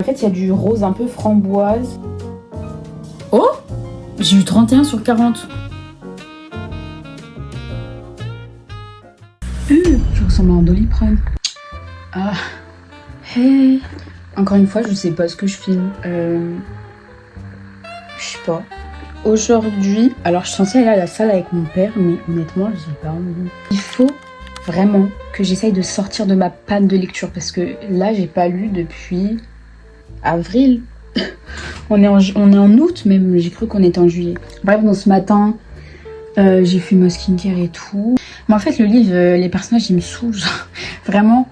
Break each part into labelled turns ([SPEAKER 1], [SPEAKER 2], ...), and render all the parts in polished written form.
[SPEAKER 1] En fait, il y a du rose un peu framboise.
[SPEAKER 2] Oh, j'ai eu 31 sur 40. Je ressemble à un Doliprane. Ah, hey. Encore une fois, je sais pas ce que je filme. Je sais pas. Aujourd'hui, alors je suis censée aller à la salle avec mon père, mais honnêtement, j'ai pas envie. Il faut vraiment que j'essaye de sortir de ma panne de lecture parce que là, j'ai pas lu depuis avril. on est en août même, j'ai cru qu'on était en juillet. Bref, donc ce matin, j'ai fait ma skincare et tout. Mais en fait, le livre, les personnages, ils me saoulent. Vraiment.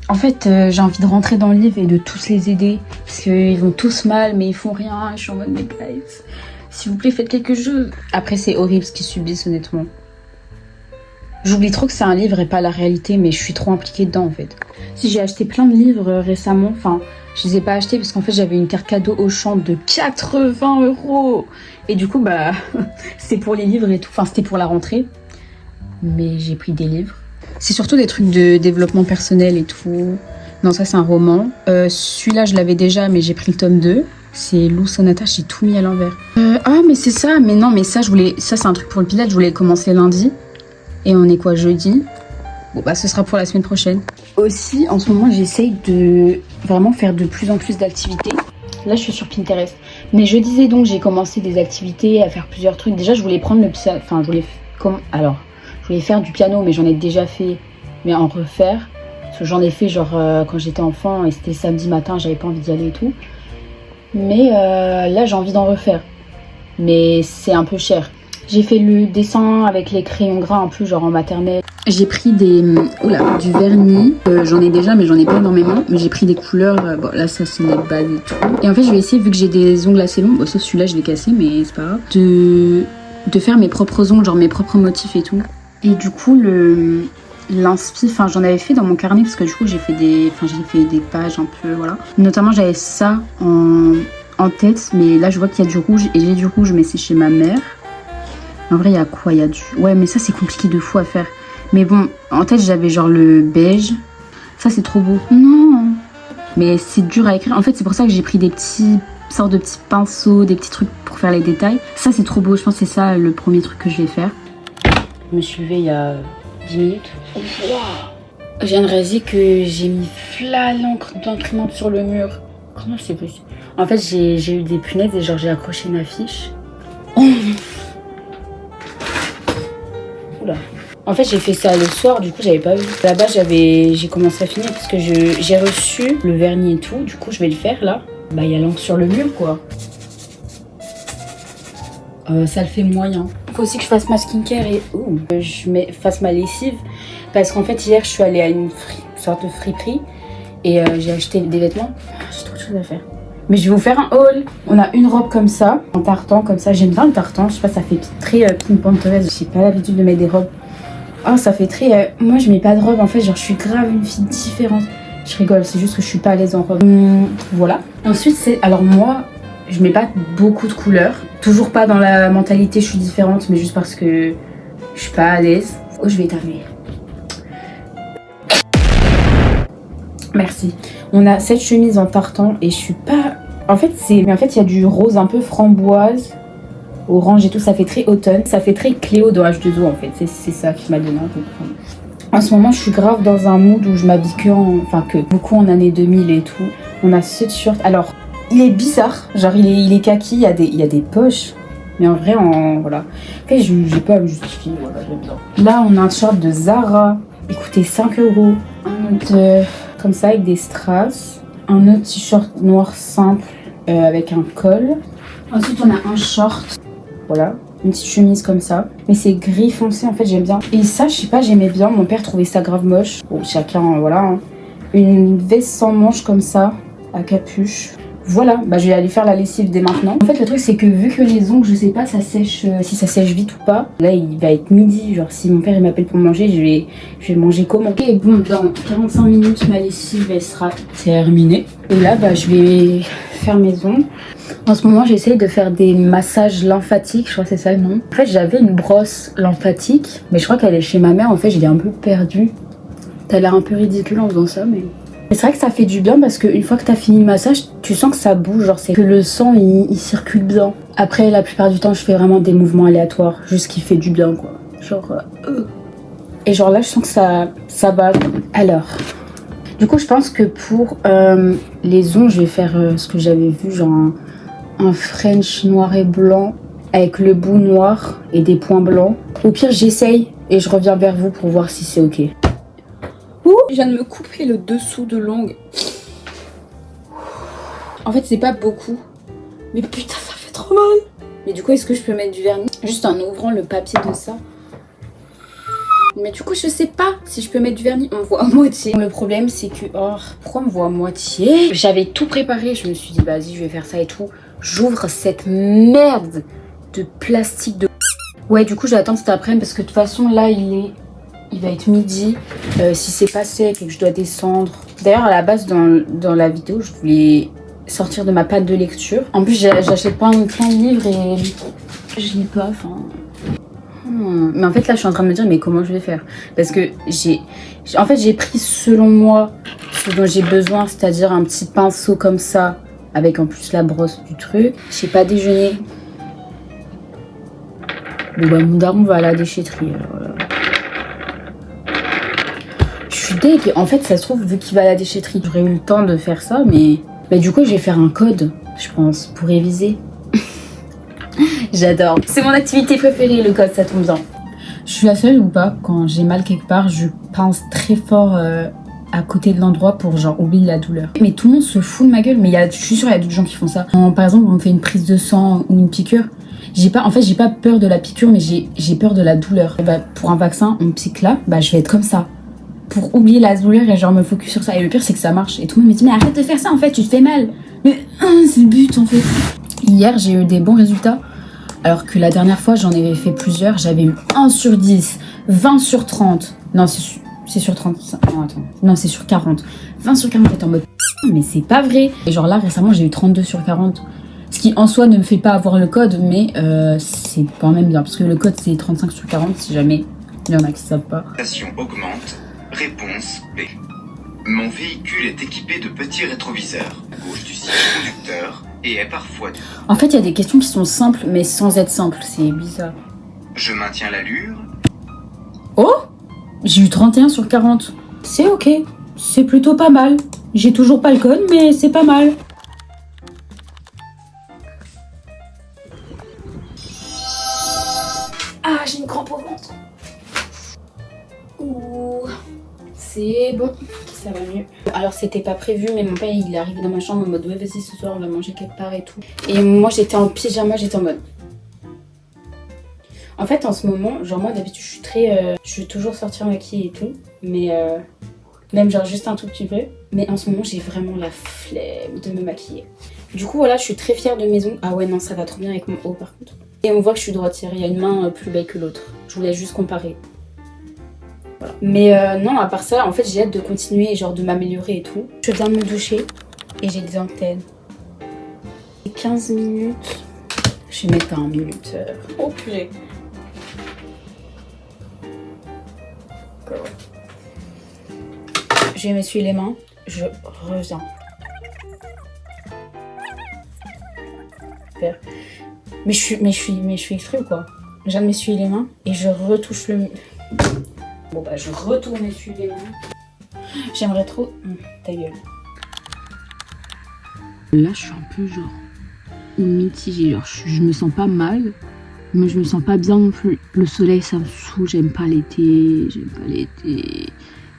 [SPEAKER 2] En fait, j'ai envie de rentrer dans le livre et de tous les aider. Parce qu'ils vont tous mal, mais ils font rien. Je suis en mode, mais guys, s'il vous plaît, faites quelque chose. Après, c'est horrible ce qu'ils subissent, honnêtement. J'oublie trop que c'est un livre et pas la réalité, mais je suis trop impliquée dedans, en fait. Si j'ai acheté plein de livres récemment, enfin, je les ai pas achetés parce qu'en fait, j'avais une carte cadeau Auchan de 80 €. Et du coup, bah, c'est pour les livres et tout. Enfin, c'était pour la rentrée. Mais j'ai pris des livres. C'est surtout des trucs de développement personnel et tout. Non, ça, c'est un roman. Celui-là, je l'avais déjà, mais j'ai pris le tome 2. C'est Lou Sonata, j'ai tout mis à l'envers. Ah, mais c'est ça. Mais non, mais ça, ça, c'est un truc pour le pilote. Je voulais commencer lundi. Et on est quoi, jeudi? Bon, bah, ce sera pour la semaine prochaine. Aussi, en ce moment, j'essaye de vraiment faire de plus en plus d'activités. Là, je suis sur Pinterest. Mais je disais donc, j'ai commencé des activités, à faire plusieurs trucs. Déjà, je voulais prendre le piano. Enfin, je voulais faire du piano, mais j'en ai déjà fait. Mais en refaire. Parce que j'en ai fait, genre, quand j'étais enfant, et c'était samedi matin, j'avais pas envie d'y aller et tout. Mais là, j'ai envie d'en refaire. Mais c'est un peu cher. J'ai fait le dessin avec les crayons gras un peu genre en maternelle. J'ai pris du vernis. J'en ai déjà mais j'en ai pas énormément. Mais j'ai pris des couleurs. Bon là ça c'est les bases et tout. Et en fait je vais essayer vu que j'ai des ongles assez longs. Bon, sauf celui-là je l'ai cassé mais c'est pas grave. De faire mes propres ongles, genre mes propres motifs et tout. Et du coup l'inspi, enfin j'en avais fait dans mon carnet parce que du coup j'ai fait des pages un peu voilà. Notamment j'avais ça en tête mais là je vois qu'il y a du rouge et j'ai du rouge mais c'est chez ma mère. En vrai, il y a quoi? Il y a du... Ouais, mais ça, c'est compliqué de fou à faire. Mais bon, en tête, j'avais genre le beige. Ça, c'est trop beau. Non. Mais c'est dur à écrire. En fait, c'est pour ça que j'ai pris des sortes de petits pinceaux, des petits trucs pour faire les détails. Ça, c'est trop beau. Je pense que c'est ça le premier truc que je vais faire. Je me suis levée il y a 10 minutes. Wow. Je viens de réaliser que j'ai mis plein l'encre d'imprimante sur le mur. Comment c'est possible? En fait, j'ai eu des punaises et genre j'ai accroché une affiche. Oh. Oula. En fait j'ai fait ça le soir, du coup j'avais pas vu. Là-bas j'ai commencé à finir parce que j'ai reçu le vernis et tout. Du coup je vais le faire là. Bah il y a l'encre sur le mur quoi. Ça le fait moyen. Il faut aussi que je fasse ma skincare et fasse ma lessive. Parce qu'en fait hier je suis allée à une sorte de friperie. Et j'ai acheté des vêtements. J'ai trop de choses à faire. Mais je vais vous faire un haul. On a une robe comme ça, en tartan comme ça. J'aime bien le tartan. Je sais pas, ça fait très Pink Pinterest. J'ai pas l'habitude de mettre des robes. Oh, ça fait très... Moi, je mets pas de robe. En fait, genre, je suis grave une fille différente. Je rigole, c'est juste que je suis pas à l'aise en robe. Voilà. Ensuite, alors moi, je mets pas beaucoup de couleurs. Toujours pas dans la mentalité, je suis différente, mais juste parce que je suis pas à l'aise. Oh, je vais éternuer. Merci. On a cette chemise en tartan et je suis pas... En fait, il y a du rose un peu framboise, orange et tout. Ça fait très automne. Ça fait très Cléo de H2O en fait. C'est ça qui m'a donné un peu. En ce moment, je suis grave dans un mood où je m'habille que beaucoup en année 2000 et tout. On a ce t-shirt. Alors, il est bizarre. Genre, il est kaki. Il y a des poches. Mais en vrai, voilà. Après, j'ai pas à me justifier. Voilà, j'aime bien. Là, on a un short de Zara. Écoutez, 5 €. Un autre... comme ça avec des strass, un autre t-shirt noir simple avec un col. Ensuite on a un short, voilà, une petite chemise comme ça, mais c'est gris foncé en fait, j'aime bien. Et ça je sais pas, j'aimais bien, mon père trouvait ça grave moche. Bon, chacun voilà hein. Une veste sans manches comme ça à capuche. Voilà, bah je vais aller faire la lessive dès maintenant. En fait le truc c'est que vu que les ongles je sais pas ça sèche, si ça sèche vite ou pas. Là il va être midi, genre si mon père il m'appelle pour manger, je vais manger comment. Ok bon, dans 45 minutes ma lessive elle sera terminée. Et là bah je vais faire mes ongles. En ce moment j'essaye de faire des massages lymphatiques, je crois que c'est ça le nom. En fait j'avais une brosse lymphatique, mais je crois qu'elle est chez ma mère, en fait je l'ai un peu perdue. T'as l'air un peu ridicule en faisant ça mais... Et c'est vrai que ça fait du bien parce qu'une fois que t'as fini le massage, tu sens que ça bouge, genre c'est que le sang il circule bien. Après la plupart du temps je fais vraiment des mouvements aléatoires, juste qui fait du bien quoi. Genre et genre là je sens que ça va. Alors du coup je pense que pour les ongles je vais faire ce que j'avais vu, genre un French noir et blanc avec le bout noir et des points blancs. Au pire j'essaye et je reviens vers vous pour voir si c'est ok. Ouh, je viens de me couper le dessous de l'ongle. En fait c'est pas beaucoup, mais putain ça fait trop mal. Mais du coup est-ce que je peux mettre du vernis juste en ouvrant le papier de ça? Mais du coup je sais pas si je peux mettre du vernis, on me voit à moitié. Le problème c'est que, oh pourquoi on me voit à moitié? J'avais tout préparé, je me suis dit vas-y je vais faire ça et tout. J'ouvre cette merde de plastique de... Ouais du coup je vais attendre cet après-midi parce que de toute façon là il va être midi. Si c'est pas sec et que je dois descendre... D'ailleurs à la base dans la vidéo je voulais sortir de ma pâte de lecture. En plus j'achète plein de livres et je lis pas, enfin... Mais en fait là je suis en train de me dire mais comment je vais faire? Parce que j'ai pris selon moi ce dont j'ai besoin, c'est-à-dire un petit pinceau comme ça avec en plus la brosse du truc. J'ai pas déjeuné. Bon bah mon daron va à la déchetterie alors, je suis deg. En fait ça se trouve vu qu'il va à la déchetterie j'aurais eu le temps de faire ça, mais bah, du coup je vais faire un code je pense pour réviser. J'adore. C'est mon activité préférée, le code, ça tombe bien. Je suis la seule ou pas, quand j'ai mal quelque part, je pince très fort à côté de l'endroit pour genre oublier la douleur. Mais tout le monde se fout de ma gueule, mais je suis sûre qu'il y a d'autres gens qui font ça. Par exemple, on me fait une prise de sang ou une piqûre. J'ai pas peur de la piqûre, mais j'ai peur de la douleur. Et bah, pour un vaccin, on me pique là, bah je vais être comme ça. Pour oublier la douleur et genre me focus sur ça. Et le pire, c'est que ça marche. Et tout le monde me dit, mais arrête de faire ça en fait, tu te fais mal. Mais c'est le but en fait. Hier, j'ai eu des bons résultats. Alors que la dernière fois, j'en avais fait plusieurs. J'avais eu 1 sur 10, 20 sur 30. Non, c'est sur 30. Non, attends. Non, c'est sur 40. 20 sur 40, j'étais en mode mais c'est pas vrai. Et genre là, récemment, j'ai eu 32 sur 40. Ce qui en soi ne me fait pas avoir le code, mais c'est quand même bien. Parce que le code, c'est 35 sur 40 si jamais il y en a qui savent pas.
[SPEAKER 3] Augmente. Réponse B. Mon véhicule est équipé de petits rétroviseurs à gauche du siège conducteur et est parfois...
[SPEAKER 2] En fait, il y a des questions qui sont simples, mais sans être simples. C'est bizarre.
[SPEAKER 3] Je maintiens l'allure.
[SPEAKER 2] Oh! J'ai eu 31 sur 40. C'est ok. C'est plutôt pas mal. J'ai toujours pas le code, mais c'est pas mal. Ah, j'ai une crampe au ventre. Ouh. C'est bon. Ça va mieux. Alors c'était pas prévu mais mon père il est arrivé dans ma chambre en mode ouais vas-y ce soir on va manger quelque part et tout. Et moi j'étais en pyjama, j'étais en mode... En fait en ce moment, genre moi d'habitude je suis très... je vais toujours sortir maquillée et tout. Mais même genre juste un tout petit peu. Mais en ce moment j'ai vraiment la flemme de me maquiller. Du coup voilà je suis très fière de mes ongles. Ah ouais non ça va trop bien avec mon haut par contre. Et on voit que je suis droitière, il y a une main plus belle que l'autre. Je voulais juste comparer. Voilà. Mais non, à part ça, en fait, j'ai hâte de continuer, genre de m'améliorer et tout. Je viens de me doucher et j'ai des antennes. 15 minutes. Je vais mettre un minuteur. Oh purée. Je vais m'essuyer les mains. Je reviens. Super. Mais je suis exprès ou quoi? Je viens de m'essuyer les mains et je retouche le... Bon bah je retourne essuyer les mains. J'aimerais trop... ta gueule.
[SPEAKER 4] Là je suis un peu genre mitigée, genre je me sens pas mal, mais je me sens pas bien non plus. Le soleil ça me saoule, j'aime pas l'été,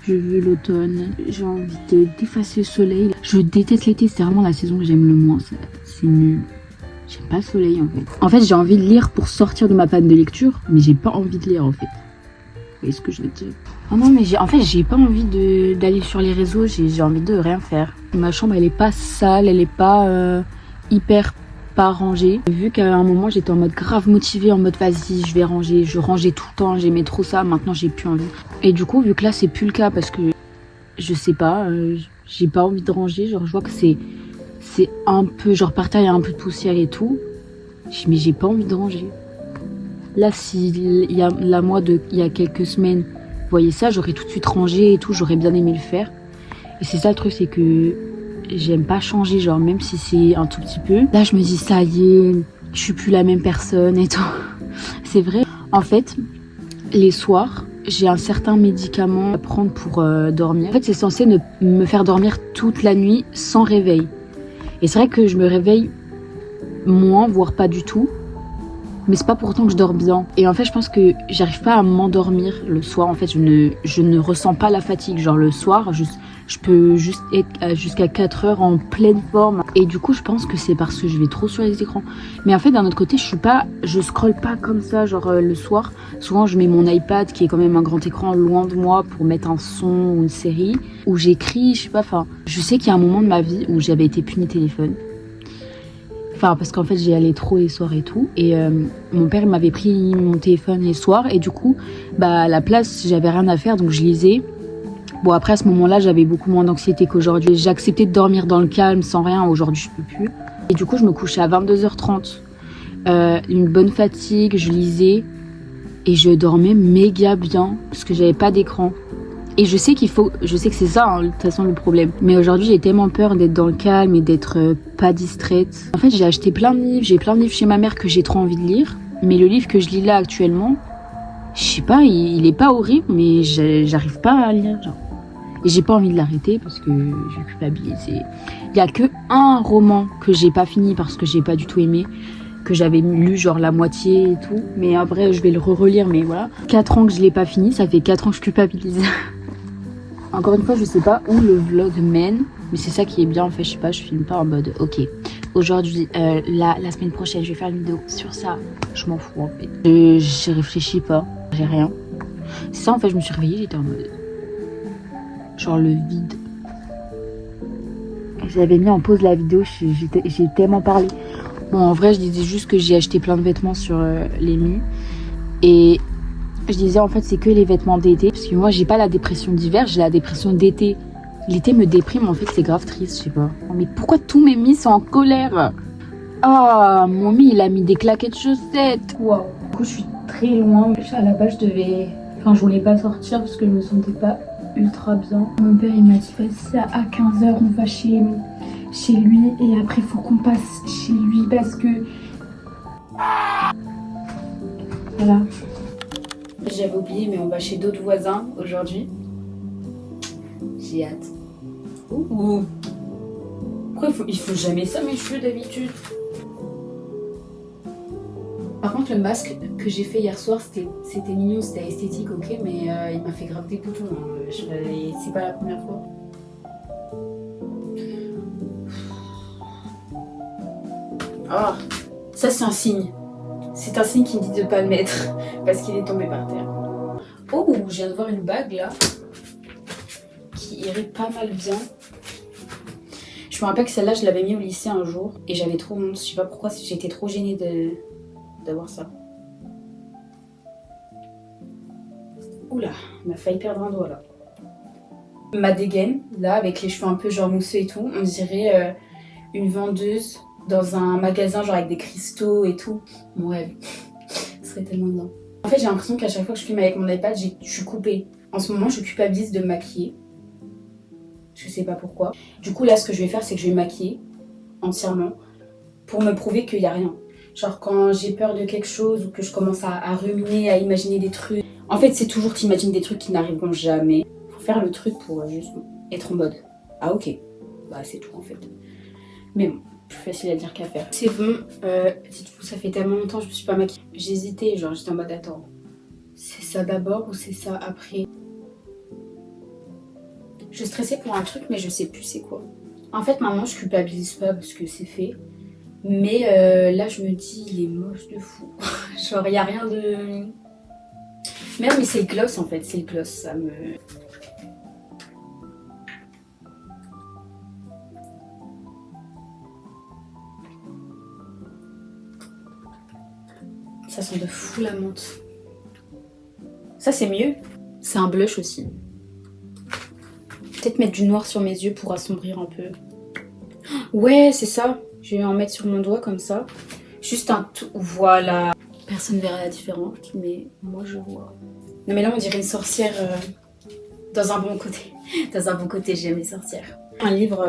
[SPEAKER 4] je veux l'automne, j'ai envie d'effacer le soleil. Je déteste l'été, c'est vraiment la saison que j'aime le moins, c'est nul. J'aime pas le soleil en fait. En fait j'ai envie de lire pour sortir de ma panne de lecture, mais j'ai pas envie de lire en fait. Vous voyez ce que je veux dire? Oh non mais en fait j'ai pas envie d'aller sur les réseaux, j'ai envie de rien faire. Ma chambre elle est pas sale, elle est pas hyper pas rangée. Vu qu'à un moment j'étais en mode grave motivée, en mode vas-y je vais ranger, je rangeais tout le temps, j'aimais trop ça, maintenant j'ai plus envie. Et du coup vu que là c'est plus le cas parce que je sais pas, j'ai pas envie de ranger, genre je vois que c'est un peu, genre par terre il y a un peu de poussière et tout, mais j'ai pas envie de ranger. Là, il y a quelques semaines, vous voyez ça, j'aurais tout de suite rangé et tout, j'aurais bien aimé le faire. Et c'est ça le truc, c'est que j'aime pas changer, genre même si c'est un tout petit peu. Là je me dis ça y est, je suis plus la même personne et tout. C'est vrai. En fait, les soirs, j'ai un certain médicament à prendre pour dormir. En fait, c'est censé me faire dormir toute la nuit sans réveil. Et c'est vrai que je me réveille moins, voire pas du tout. Mais c'est pas pour autant que je dors bien. Et en fait, je pense que j'arrive pas à m'endormir le soir. En fait, je ne ressens pas la fatigue. Genre le soir, je peux juste être jusqu'à 4 heures en pleine forme. Et du coup, je pense que c'est parce que je vais trop sur les écrans. Mais en fait, d'un autre côté, je scrolle pas comme ça, genre le soir. Souvent, je mets mon iPad, qui est quand même un grand écran, loin de moi pour mettre un son ou une série. Ou j'écris, je sais pas. Enfin, je sais qu'il y a un moment de ma vie où j'avais été punie téléphone. Enfin, parce qu'en fait, j'y allais trop les soirs et tout. Et mon père, il m'avait pris mon téléphone les soirs. Et du coup, à la place, j'avais rien à faire, donc je lisais. Bon, après, à ce moment-là, j'avais beaucoup moins d'anxiété qu'aujourd'hui. J'ai accepté de dormir dans le calme, sans rien. Aujourd'hui, je peux plus. Et du coup, je me couchais à 22h30. Une bonne fatigue, je lisais. Et je dormais méga bien, parce que j'avais pas d'écran. Et je sais que c'est ça, hein, de toute façon, le problème. Mais aujourd'hui, j'ai tellement peur d'être dans le calme et d'être pas distraite. En fait, j'ai acheté plein de livres. J'ai plein de livres chez ma mère que j'ai trop envie de lire. Mais le livre que je lis là actuellement, je sais pas, il est pas horrible, mais j'arrive pas à lire, genre. Et j'ai pas envie de l'arrêter parce que je culpabilise. Il y a que un roman que j'ai pas fini parce que j'ai pas du tout aimé, que j'avais lu genre la moitié et tout. Mais après, je vais le relire, mais voilà. 4 ans que je l'ai pas fini, ça fait 4 ans que je culpabilise. Encore une fois, je sais pas où le vlog mène, mais c'est ça qui est bien en fait. Je sais pas, je filme pas en mode ok. Aujourd'hui, la semaine prochaine, je vais faire une vidéo sur ça. Je m'en fous en fait. Je réfléchis pas, j'ai rien. C'est ça en fait, je me suis réveillée, j'étais en mode genre le vide. J'avais mis en pause la vidéo, j'ai tellement parlé. Bon, en vrai, je disais juste que j'ai acheté plein de vêtements sur Lémi. Et je disais en fait, c'est que les vêtements d'été. Parce que moi, j'ai pas la dépression d'hiver, j'ai la dépression d'été. L'été me déprime, en fait, c'est grave triste, je sais pas. Mais pourquoi tous mes mis sont en colère? Ah, mon mi, il a mis des claquettes chaussettes.
[SPEAKER 2] Waouh. Du coup, je suis très loin. À la base, je voulais pas sortir parce que je me sentais pas ultra bien. Mon père, il m'a dit, vas-y, à 15h, on va chez lui. Et après, il faut qu'on passe chez lui parce que... Voilà. J'avais oublié, mais on va chez d'autres voisins aujourd'hui. J'ai hâte. Ouh. Pourquoi il faut jamais ça mes cheveux d'habitude? Par contre, le masque que j'ai fait hier soir, c'était mignon, c'était esthétique, ok, mais il m'a fait grave des boutons. Hein. C'est pas la première fois. Ah, ça c'est un signe. C'est un signe qui me dit de pas le mettre parce qu'il est tombé par terre. Oh, je viens de voir une bague là qui irait pas mal bien. Je me rappelle que celle-là, je l'avais mis au lycée un jour et j'avais trop honte. Je sais pas pourquoi, j'étais trop gênée d'avoir ça. Oula, on a failli perdre un doigt là. Ma dégaine, là, avec les cheveux un peu genre mousseux et tout, on dirait une vendeuse dans un magasin genre avec des cristaux et tout. Mon rêve, ce serait tellement bien. En fait, j'ai l'impression qu'à chaque fois que je filme avec mon iPad, je suis coupée. En ce moment, je culpabilise de me maquiller. Je sais pas pourquoi. Du coup, là, ce que je vais faire, c'est que je vais me maquiller entièrement pour me prouver qu'il y a rien. Genre quand j'ai peur de quelque chose ou que je commence à ruminer, à imaginer des trucs. En fait, c'est toujours t'imagines des trucs qui n'arriveront jamais. Faut faire le truc pour juste être en mode ah ok, bah c'est tout en fait. Mais bon, plus facile à dire qu'à faire. C'est bon, dites-vous, ça fait tellement longtemps que je me suis pas maquillée. J'hésitais, genre j'étais en mode attends, c'est ça d'abord ou c'est ça après? Je stressais pour un truc mais je sais plus c'est quoi. En fait maintenant je culpabilise pas parce que c'est fait. Mais là je me dis il est moche de fou. Genre il y a rien de... Mais c'est le gloss en fait, c'est le gloss, ça me... Ça sent de fou la menthe. Ça c'est mieux. C'est un blush aussi. Peut-être mettre du noir sur mes yeux pour assombrir un peu. Ouais, c'est ça. Je vais en mettre sur mon doigt comme ça. Juste un tout. Voilà. Personne verra la différence, mais moi je vois. Non mais là on dirait une sorcière dans un bon côté. Dans un bon côté, j'aime les sorcières. Un livre,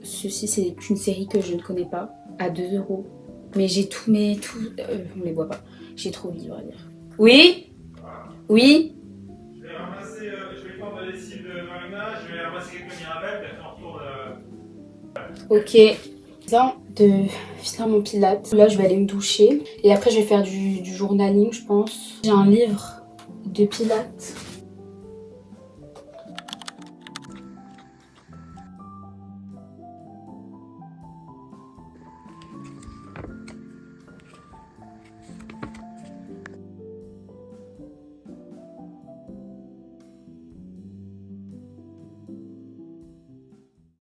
[SPEAKER 2] ceci c'est une série que je ne connais pas, à 2 €. Mais j'ai tout, on les voit pas. J'ai trop de livres à lire. Oui? Oui?
[SPEAKER 5] Je vais ramasser, je vais prendre la lessive de Magna, je vais ramasser quelques mirabelles, puis après on retourne.
[SPEAKER 2] Ok. Temps de finir mon pilate. Là, je vais aller me doucher. Et après, je vais faire du journaling, je pense. J'ai un livre de pilates